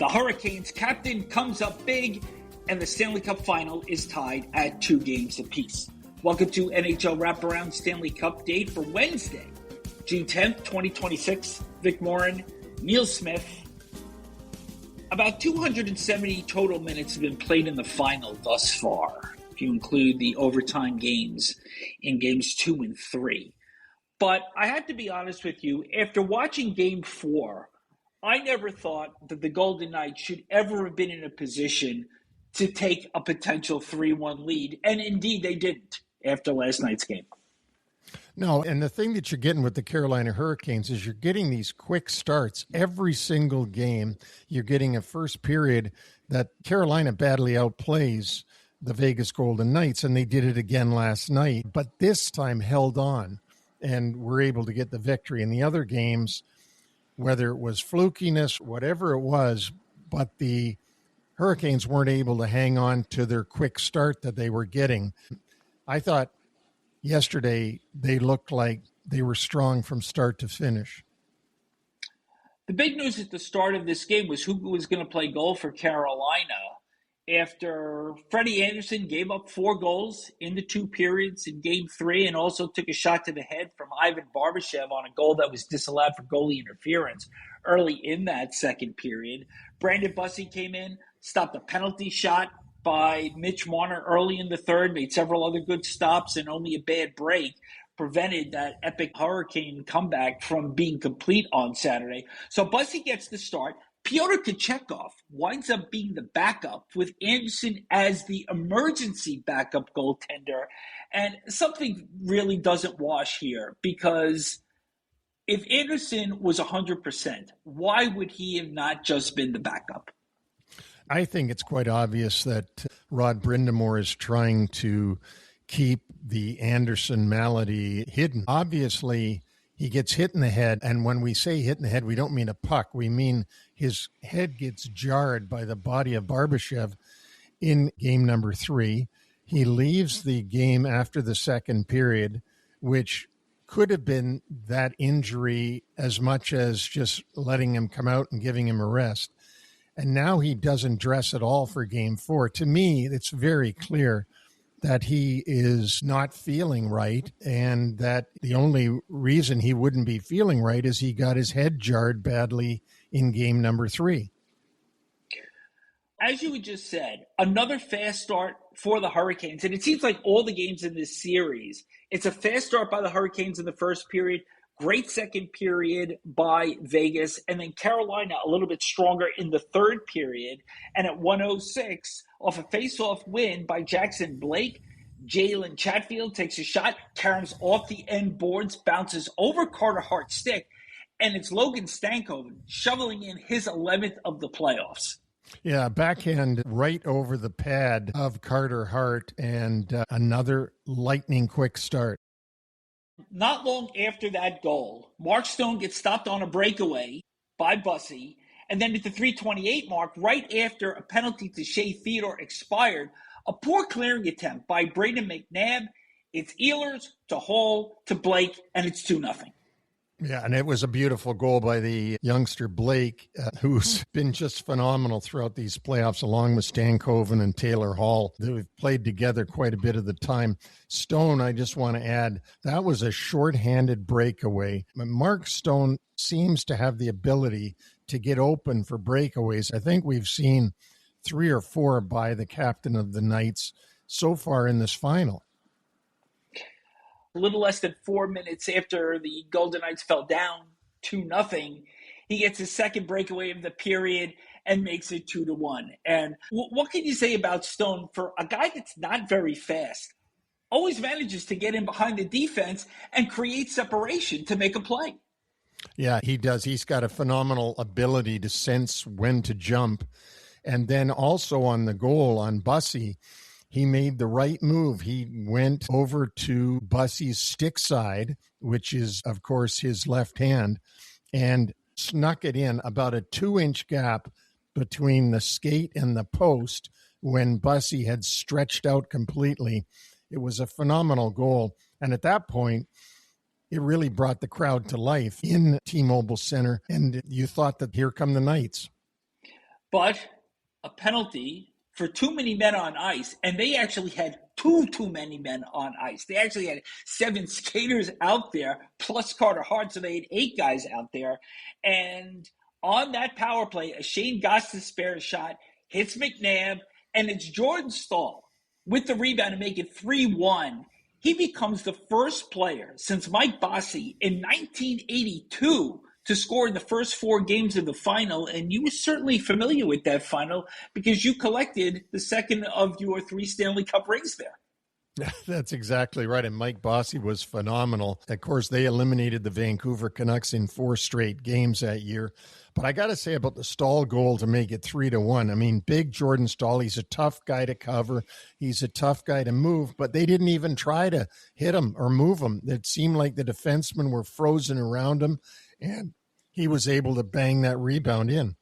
The Hurricanes captain comes up big, and the Stanley Cup Final is tied at 2 games apiece. Welcome to NHL Wraparound Stanley Cupdate for Wednesday, June 10th, 2026. Vic Morren, Neil Smith. About 270 total minutes have been played in the final thus far, if you include the overtime games in games 2 and 3. But I have to be honest with you, after watching game 4, I never thought that the Golden Knights should ever have been in a position to take a potential 3-1 lead. And indeed, they didn't after last night's game. No, and the thing that you're getting with the Carolina Hurricanes is you're getting these quick starts every single game. You're getting a first period that Carolina badly outplays the Vegas Golden Knights, and they did it again last night. But this time held on and were able to get the victory. In the other games, whether it was flukiness, whatever it was, but the Hurricanes weren't able to hang on to their quick start that they were getting. I thought yesterday they looked like they were strong from start to finish. The big news at the start of this game was who was going to play goal for Carolina after Freddie Anderson gave up 4 goals in the 2 periods in game 3 and also took a shot to the head from Ivan Barbashev on a goal that was disallowed for goalie interference early in that second period. Brandon Bussi came in, stopped a penalty shot by Mitch Marner early in the third, made several other good stops, and only a bad break prevented that epic Hurricane comeback from being complete on Saturday. So Bussi gets the start. Pyotr Kochetkov winds up being the backup with Anderson as the emergency backup goaltender. And something really doesn't wash here, because if Anderson was 100%, why would he have not just been the backup? I think it's quite obvious that Rod Brind'Amour is trying to keep the Anderson malady hidden. Obviously, he gets hit in the head, and when we say hit in the head, we don't mean a puck. We mean his head gets jarred by the body of Barbashev in game number 3. He leaves the game after the second period, which could have been that injury as much as just letting him come out and giving him a rest. And now he doesn't dress at all for game 4. To me, it's very clear that he is not feeling right, and that the only reason he wouldn't be feeling right is he got his head jarred badly in game number 3. As you had just said, another fast start for the Hurricanes. And it seems like all the games in this series, it's a fast start by the Hurricanes in the first period, great second period by Vegas, and then Carolina a little bit stronger in the third period. And at 1:06, off a face-off win by Jackson Blake, Jalen Chatfield takes a shot, caroms off the end boards, bounces over Carter Hart's stick, and it's Logan Stankoven shoveling in his 11th of the playoffs. Yeah, backhand right over the pad of Carter Hart, and another lightning quick start. Not long after that goal, Mark Stone gets stopped on a breakaway by Bussi, and then at the 3:28 mark, right after a penalty to Shea Theodore expired, a poor clearing attempt by Braden McNabb. It's Ehlers to Hall to Blake, and it's 2-0. Yeah, and it was a beautiful goal by the youngster Blake, who's been just phenomenal throughout these playoffs, along with Stankoven and Taylor Hall. They've played together quite a bit of the time. Stone, I just want to add, that was a shorthanded breakaway. Mark Stone seems to have the ability to get open for breakaways. I think we've seen 3 or 4 by the captain of the Knights so far in this final. A little less than 4 minutes after the Golden Knights fell down 2-0, he gets his second breakaway of the period and makes it 2-1. And what can you say about Stone for a guy that's not very fast? Always manages to get in behind the defense and create separation to make a play. Yeah, he does. He's got a phenomenal ability to sense when to jump. And then also on the goal on Bussi, he made the right move. He went over to Bussi's stick side, which is, of course, his left hand, and snuck it in about a 2-inch gap between the skate and the post when Bussi had stretched out completely. It was a phenomenal goal. And at that point, it really brought the crowd to life in T-Mobile Center. And you thought that here come the Knights. but a penalty for too many men on ice, and they actually had too many men on ice. They actually had 7 skaters out there, plus Carter Hart, so they had 8 guys out there. And on that power play, a Shane Gostisbehere shot hits McNabb, and it's Jordan Staal with the rebound to make it 3-1. He becomes the first player since Mike Bossy in 1982 to score in the first 4 games of the final, and you were certainly familiar with that final because you collected the second of your 3 Stanley Cup rings there. That's exactly right. And Mike Bossy was phenomenal. Of course, they eliminated the Vancouver Canucks in 4 straight games that year. But I got to say about the Staal goal to make it 3-1. I mean, big Jordan Staal, he's a tough guy to cover. He's a tough guy to move, but they didn't even try to hit him or move him. It seemed like the defensemen were frozen around him, and he was able to bang that rebound in.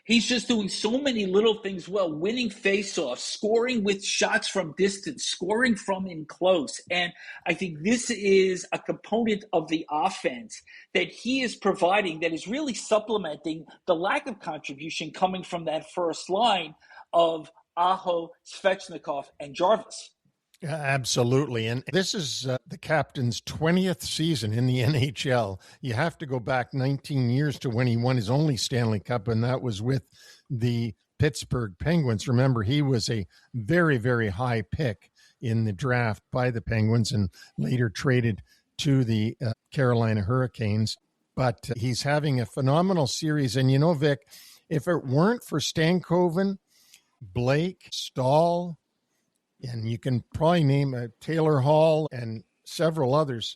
He's just doing so many little things well, winning faceoffs, scoring with shots from distance, scoring from in close. And I think this is a component of the offense that he is providing that is really supplementing the lack of contribution coming from that first line of Aho, Svechnikov, and Jarvis. Absolutely. And this is the captain's 20th season in the NHL. You have to go back 19 years to when he won his only Stanley Cup, and that was with the Pittsburgh Penguins. Remember, he was a very, very high pick in the draft by the Penguins and later traded to the Carolina Hurricanes. But he's having a phenomenal series. And you know, Vic, if it weren't for Stankoven, Blake, Staal, and you can probably name Taylor Hall and several others.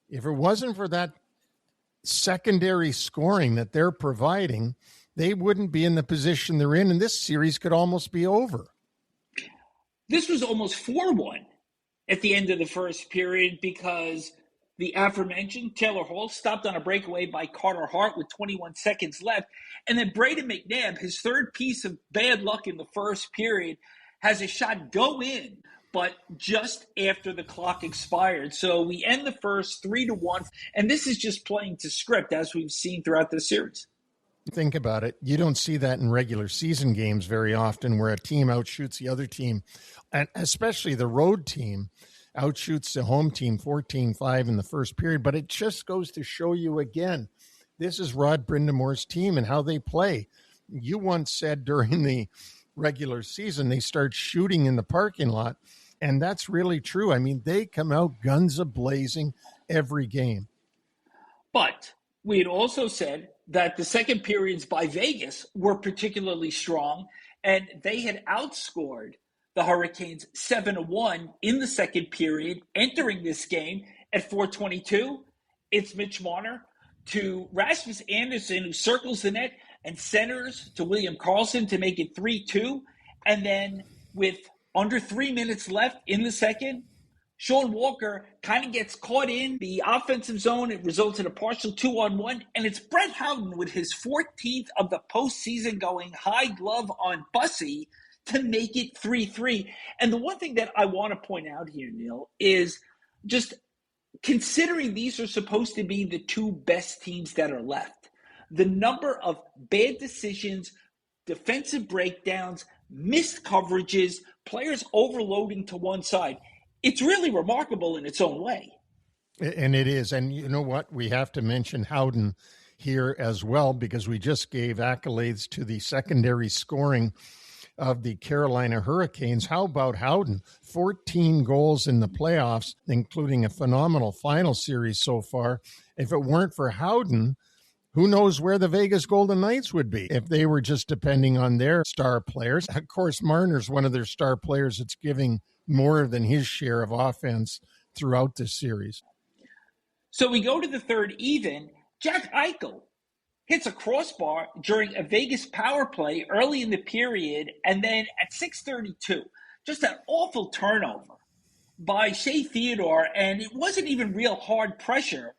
If it wasn't for that secondary scoring that they're providing, they wouldn't be in the position they're in, and this series could almost be over. This was almost 4-1 at the end of the first period because the aforementioned Taylor Hall stopped on a breakaway by Carter Hart with 21 seconds left, and then Braden McNabb, his third piece of bad luck in the first period, has a shot go in, but just after the clock expired. So we end the first 3-1, and this is just playing to script as we've seen throughout this series. Think about it. You don't see that in regular season games very often where a team outshoots the other team, and especially the road team outshoots the home team 14-5 in the first period. But it just goes to show you again, this is Rod Brindamore's team and how they play. You once said during the regular season they start shooting in the parking lot, and that's really true. I mean, they come out guns a-blazing every game. But we had also said that the second periods by Vegas were particularly strong, and they had outscored the Hurricanes 7-1 in the second period, entering this game at 4:22. It's Mitch Marner to Rasmus Andersson, who circles the net and centers to William Karlsson to make it 3-2. And then with under 3 minutes left in the second, Sean Walker kind of gets caught in the offensive zone. It results in a partial 2-on-1. And it's Brett Howden with his 14th of the postseason going high glove on Bussy to make it 3-3. And the one thing that I want to point out here, Neil, is just considering these are supposed to be the 2 best teams that are left, the number of bad decisions, defensive breakdowns, missed coverages, players overloading to one side, it's really remarkable in its own way. And it is. And you know what? We have to mention Howden here as well, because we just gave accolades to the secondary scoring of the Carolina Hurricanes. How about Howden? 14 goals in the playoffs, including a phenomenal final series so far. If it weren't for Howden, who knows where the Vegas Golden Knights would be if they were just depending on their star players. Of course, Marner's one of their star players that's giving more than his share of offense throughout this series. So we go to the third even. Jack Eichel hits a crossbar during a Vegas power play early in the period, and then at 6:32, just an awful turnover by Shea Theodore, and it wasn't even real hard pressure.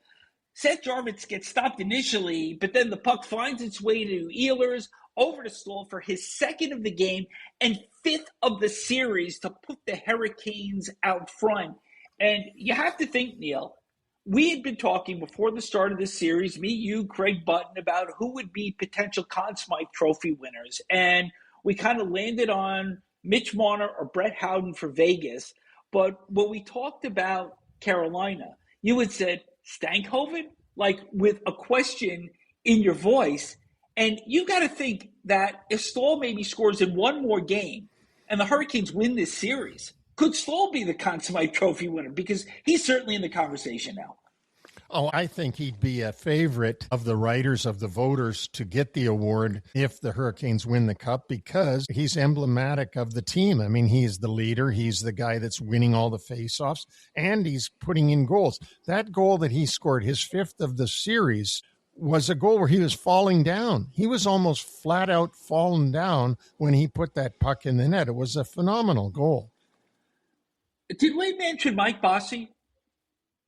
Seth Jarvis gets stopped initially, but then the puck finds its way to Ehlers, over to Staal for his second of the game and 5th of the series to put the Hurricanes out front. And you have to think, Neil, we had been talking before the start of this series, me, you, Craig Button, about who would be potential Conn Smythe Trophy winners. And we kind of landed on Mitch Marner or Brett Howden for Vegas. But when we talked about Carolina, you had said Stankhoven, like with a question in your voice. And you got to think that if Staal maybe scores in one more game and the Hurricanes win this series, could Staal be the Conn Smythe Trophy winner? Because he's certainly in the conversation now. Oh, I think he'd be a favorite of the writers, of the voters, to get the award if the Hurricanes win the Cup, because he's emblematic of the team. I mean, he's the leader. He's the guy that's winning all the faceoffs, and he's putting in goals. That goal that he scored, his fifth of the series, was a goal where he was falling down. He was almost flat out falling down when he put that puck in the net. It was a phenomenal goal. Did we mention Mike Bossy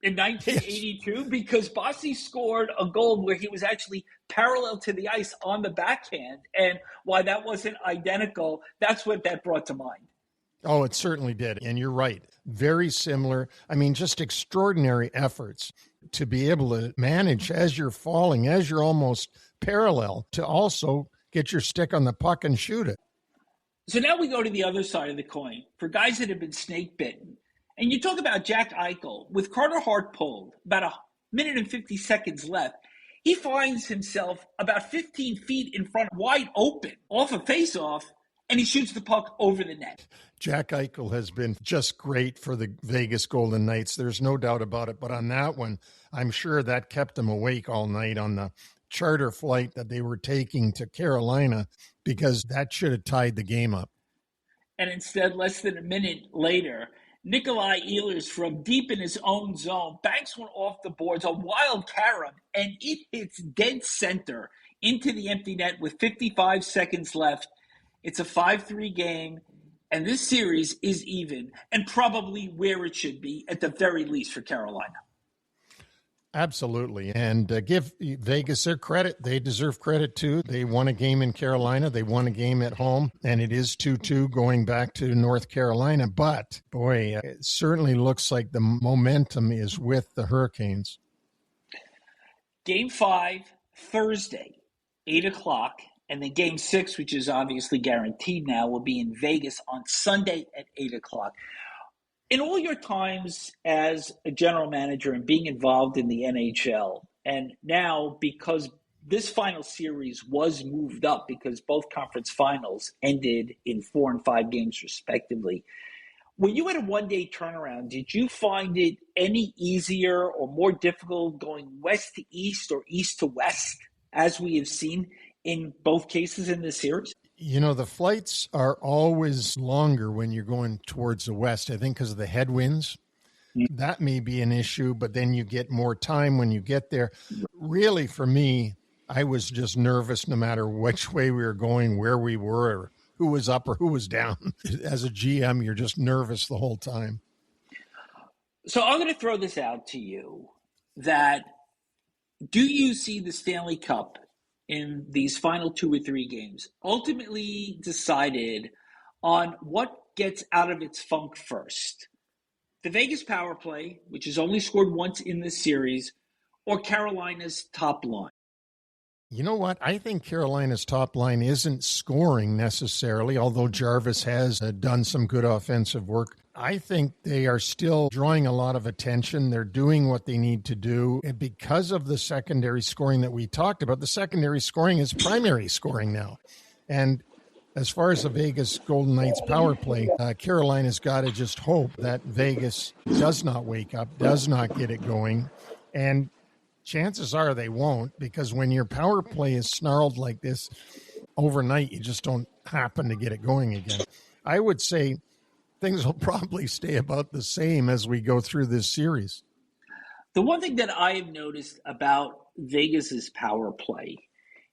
in 1982? Yes. Because Bossy scored a goal where he was actually parallel to the ice on the backhand. And while that wasn't identical, that's what that brought to mind. Oh, it certainly did. And you're right. Very similar. I mean, just extraordinary efforts to be able to manage as you're falling, as you're almost parallel, to also get your stick on the puck and shoot it. So now we go to the other side of the coin for guys that have been snake bitten. And you talk about Jack Eichel with Carter Hart pulled, about a minute and 50 seconds left. He finds himself about 15 feet in front, wide open, off a faceoff, and he shoots the puck over the net. Jack Eichel has been just great for the Vegas Golden Knights. There's no doubt about it. But on that one, I'm sure that kept him awake all night on the charter flight that they were taking to Carolina, because that should have tied the game up. And instead, less than a minute later, Nikolai Ehlers from deep in his own zone banks one off the boards, a wild carom, and it hits dead center into the empty net with 55 seconds left. It's a 5-3 game, and this series is even and probably where it should be, at the very least, for Carolina. Absolutely. And give Vegas their credit. They deserve credit, too. They won a game in Carolina. They won a game at home, and it is 2-2 going back to North Carolina. But, boy, it certainly looks like the momentum is with the Hurricanes. Game 5, Thursday, 8 o'clock. And then Game 6, which is obviously guaranteed now, will be in Vegas on Sunday at 8 o'clock. In all your times as a general manager and being involved in the NHL, and now because this final series was moved up because both conference finals ended in 4 and 5 games respectively, when you had a one-day turnaround, did you find it any easier or more difficult going west to east or east to west, as we have seen in both cases in this series? You know, the flights are always longer when you're going towards the west, I think, because of the headwinds. That may be an issue, but then you get more time when you get there. Really, for me, I was just nervous no matter which way we were going, where we were, or who was up or who was down. As a GM, you're just nervous the whole time. So I'm going to throw this out to you, that do you see the Stanley Cup in these final 2 or 3 games ultimately decided on what gets out of its funk first? The Vegas power play, which has only scored once in this series, or Carolina's top line? You know what? I think Carolina's top line isn't scoring necessarily, although Jarvis has done some good offensive work. I think they are still drawing a lot of attention. They're doing what they need to do. And because of the secondary scoring that we talked about, the secondary scoring is primary scoring now. And as far as the Vegas Golden Knights power play, Carolina's got to just hope that Vegas does not wake up, does not get it going. And chances are they won't, because when your power play is snarled like this overnight, you just don't happen to get it going again. I would say things will probably stay about the same as we go through this series. The one thing that I've noticed about Vegas's power play,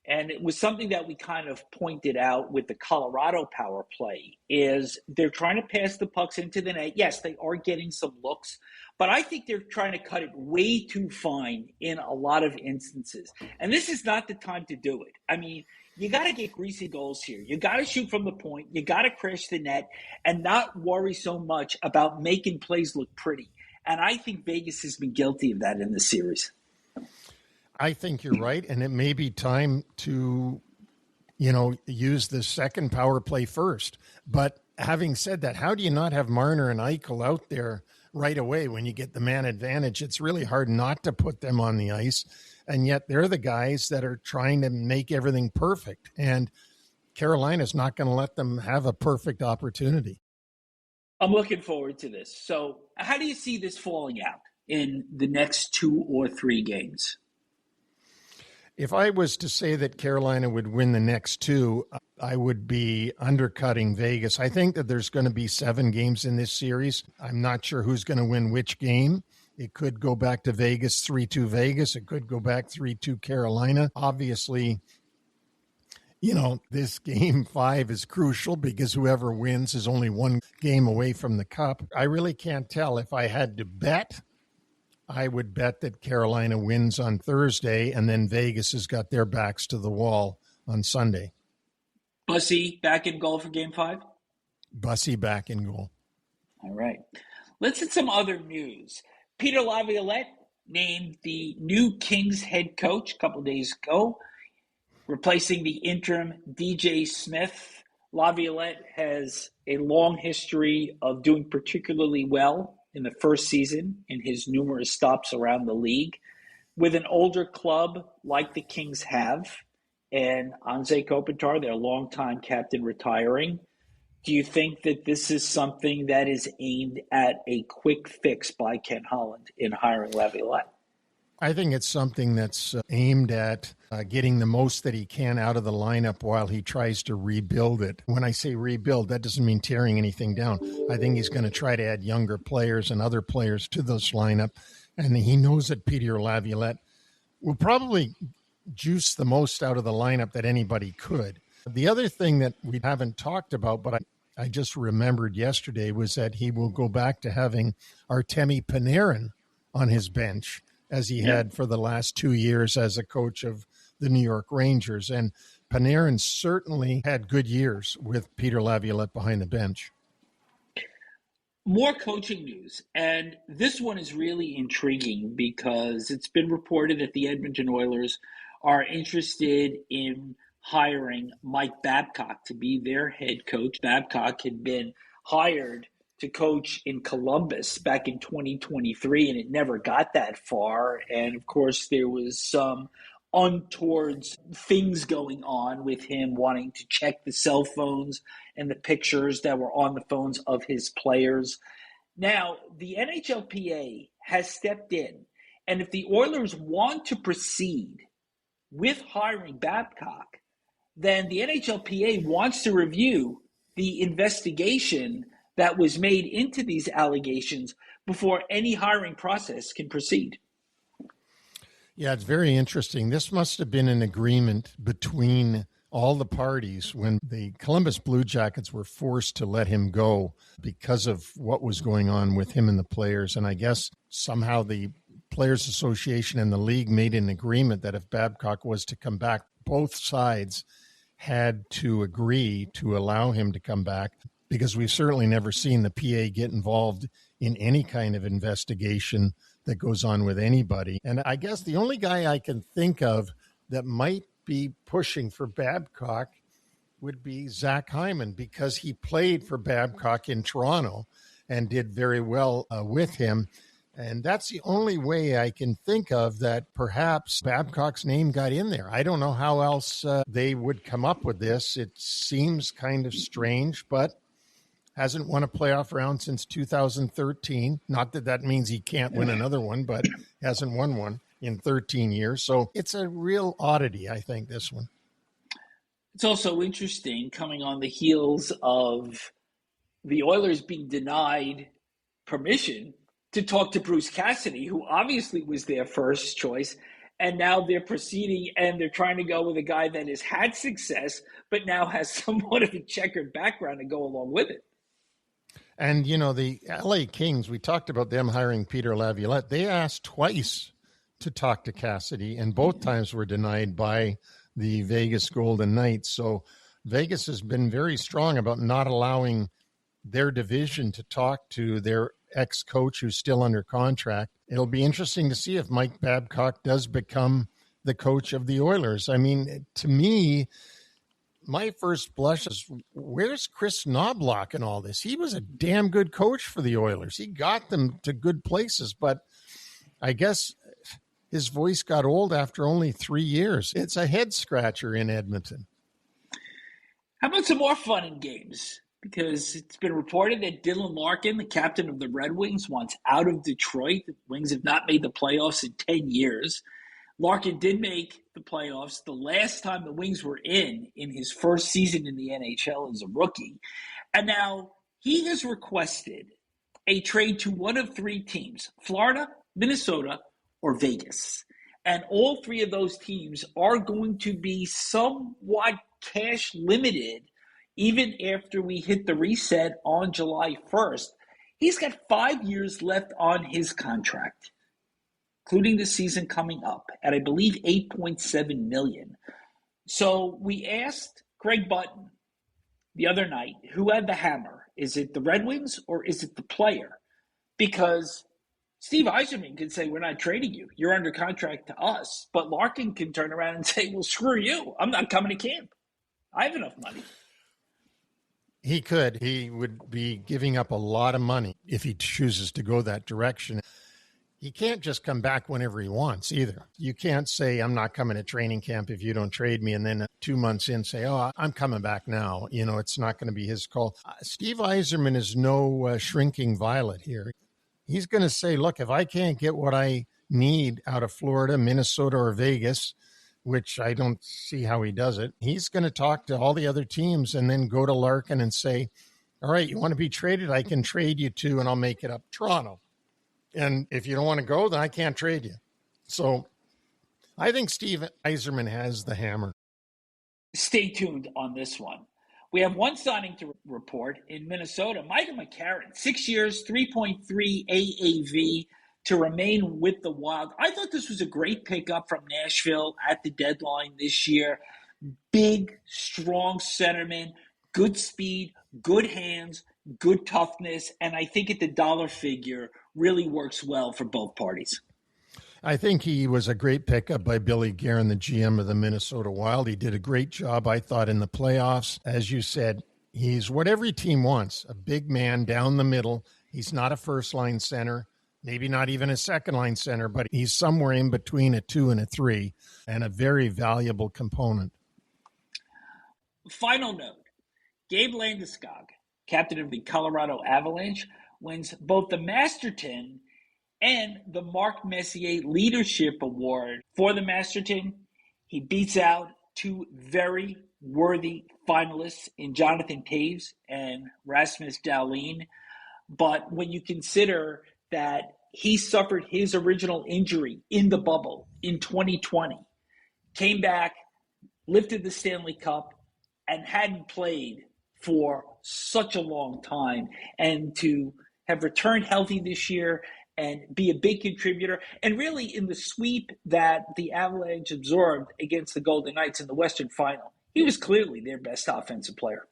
and it was something that we kind of pointed out with the Colorado power play, is they're trying to pass the pucks into the net. Yes, they are getting some looks, but I think they're trying to cut it way too fine in a lot of instances. And this is not the time to do it. I mean, you got to get greasy goals here. You got to shoot from the point. You got to crash the net and not worry so much about making plays look pretty. And I think Vegas has been guilty of that in this series. I think you're right. And it may be time to, use the second power play first. But having said that, how do you not have Marner and Eichel out there right away when you get the man advantage? It's really hard not to put them on the ice. And yet they're the guys that are trying to make everything perfect. And Carolina's not going to let them have a perfect opportunity. I'm looking forward to this. So how do you see this falling out in the next 2 or 3 games? If I was to say that Carolina would win the next 2, I would be undercutting Vegas. I think that there's going to be 7 games in this series. I'm not sure who's going to win which game. It could go back to Vegas, 3-2 Vegas. It could go back 3-2 Carolina. Obviously, this game 5 is crucial because whoever wins is only 1 game away from the cup. I really can't tell. If I had to bet, I would bet that Carolina wins on Thursday, and then Vegas has got their backs to the wall on Sunday. Bussy back in goal for game 5? Bussy back in goal. All right. Let's hit some other news. Peter Laviolette named the new Kings head coach a couple days ago, replacing the interim DJ Smith. Laviolette has a long history of doing particularly well in the first season in his numerous stops around the league. With an older club like the Kings have, and Anze Kopitar, their longtime captain, retiring, do you think that this is something that is aimed at a quick fix by Ken Holland in hiring Laviolette? I think it's something that's aimed at getting the most that he can out of the lineup while he tries to rebuild it. When I say rebuild, that doesn't mean tearing anything down. I think he's going to try to add younger players and other players to this lineup. And he knows that Peter Laviolette will probably juice the most out of the lineup that anybody could. The other thing that we haven't talked about, but I just remembered yesterday, was that he will go back to having Artemi Panarin on his bench, as he had for the last 2 years as a coach of the New York Rangers. And Panarin certainly had good years with Peter Laviolette behind the bench. More coaching news, and this one is really intriguing because it's been reported that the Edmonton Oilers are interested in hiring Mike Babcock to be their head coach. Babcock had been hired to coach in Columbus back in 2023, and it never got that far. And of course, there was some untoward things going on with him wanting to check the cell phones and the pictures that were on the phones of his players. Now, the NHLPA has stepped in, and if the Oilers want to proceed with hiring Babcock, then the NHLPA wants to review the investigation that was made into these allegations before any hiring process can proceed. Yeah, it's very interesting. This must have been an agreement between all the parties when the Columbus Blue Jackets were forced to let him go because of what was going on with him and the players. And I guess somehow the Players Association and the league made an agreement that if Babcock was to come back, both sides had to agree to allow him to come back, because we've certainly never seen the PA get involved in any kind of investigation that goes on with anybody. And I guess the only guy I can think of that might be pushing for Babcock would be Zach Hyman, because he played for Babcock in Toronto and did very well with him. And that's the only way I can think of that perhaps Babcock's name got in there. I don't know how else they would come up with this. It seems kind of strange, but hasn't won a playoff round since 2013. Not that that means he can't win another one, but hasn't won one in 13 years. So it's a real oddity, I think, this one. It's also interesting coming on the heels of the Oilers being denied permission to talk to Bruce Cassidy, who obviously was their first choice. And now they're proceeding and they're trying to go with a guy that has had success, but now has somewhat of a checkered background to go along with it. And, you know, the LA Kings, we talked about them hiring Peter Laviolette. They asked twice to talk to Cassidy, and both times were denied by the Vegas Golden Knights. So Vegas has been very strong about not allowing their division to talk to their ex-coach who's still under contract. It'll be interesting to see if Mike Babcock does become the coach of the Oilers. I mean, to me, my first blush is, where's Chris Knobloch in all this? He was a damn good coach for the Oilers. He got them to good places, but I guess his voice got old after only 3 years. It's a head scratcher in Edmonton. How about some more fun and games? Because it's been reported that Dylan Larkin, the captain of the Red Wings, wants out of Detroit. The Wings have not made the playoffs in 10 years. Larkin did make the playoffs the last time the Wings were in his first season in the NHL as a rookie. And now he has requested a trade to one of three teams, Florida, Minnesota, or Vegas. And all three of those teams are going to be somewhat cash limited even after we hit the reset on July 1st. He's got 5 years left on his contract, including the season coming up, at I believe $8.7 million. So we asked Greg Button the other night, who had the hammer? Is it the Red Wings or is it the player? Because Steve Yzerman can say, we're not trading you. You're under contract to us. But Larkin can turn around and say, well, screw you. I'm not coming to camp. I have enough money. He could. He would be giving up a lot of money if he chooses to go that direction. He can't just come back whenever he wants either. You can't say, I'm not coming to training camp if you don't trade me, and then 2 months in say, oh, I'm coming back now. You know, it's not going to be his call. Steve Yzerman is no shrinking violet here. He's going to say, look, if I can't get what I need out of Florida, Minnesota, or Vegas, which I don't see how he does it, he's going to talk to all the other teams and then go to Larkin and say, all right, you want to be traded? I can trade you to, and I'll make it up, Toronto. And if you don't want to go, then I can't trade you. So I think Steve Yzerman has the hammer. Stay tuned on this one. We have one signing to report in Minnesota. Micah McCarron, 6 years, 3.3 AAV to remain with the Wild. I thought this was a great pickup from Nashville at the deadline this year. Big, strong centerman, good speed, good hands, good toughness, and I think at the dollar figure really works well for both parties. I think he was a great pickup by Billy Guerin, the GM of the Minnesota Wild. He did a great job, I thought, in the playoffs. As you said, he's what every team wants, a big man down the middle. He's not a first-line center, maybe not even a second-line center, but he's somewhere in between a 2 and a 3, and a very valuable component. Final note, Gabe Landeskog, captain of the Colorado Avalanche, wins both the Masterton and the Mark Messier Leadership Award. For the Masterton, he beats out two very worthy finalists in Jonathan Toews and Rasmus Dahlin. But when you consider that he suffered his original injury in the bubble in 2020, came back, lifted the Stanley Cup, and hadn't played for such a long time, and to have returned healthy this year and be a big contributor, and really in the sweep that the Avalanche absorbed against the Golden Knights in the Western Final, he was clearly their best offensive player.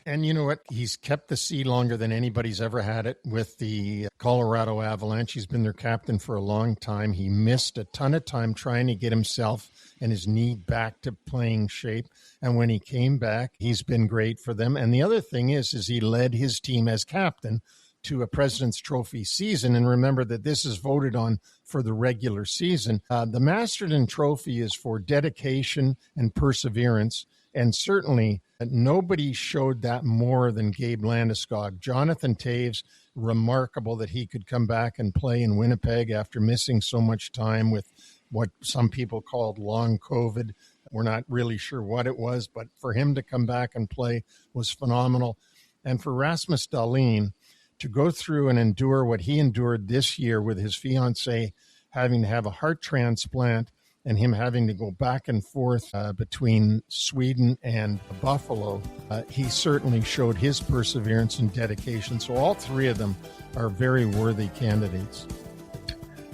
And you know what? He's kept the C longer than anybody's ever had it with the Colorado Avalanche. He's been their captain for a long time. He missed a ton of time trying to get himself and his knee back to playing shape. And when he came back, he's been great for them. And the other thing is he led his team as captain to a President's Trophy season. And remember that this is voted on for the regular season. The Masterton Trophy is for dedication and perseverance. And certainly nobody showed that more than Gabe Landeskog. Jonathan Toews, remarkable that he could come back and play in Winnipeg after missing so much time with what some people called long COVID. We're not really sure what it was, but for him to come back and play was phenomenal. And for Rasmus Dahlin to go through and endure what he endured this year with his fiancée having to have a heart transplant and him having to go back and forth between Sweden and Buffalo, he certainly showed his perseverance and dedication. So all three of them are very worthy candidates.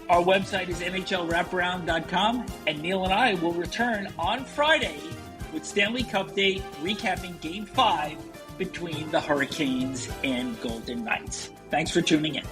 Our website is NHLWraparound.com, and Neil and I will return on Friday with Stanley Cupdate recapping Game 5 between the Hurricanes and Golden Knights. Thanks for tuning in.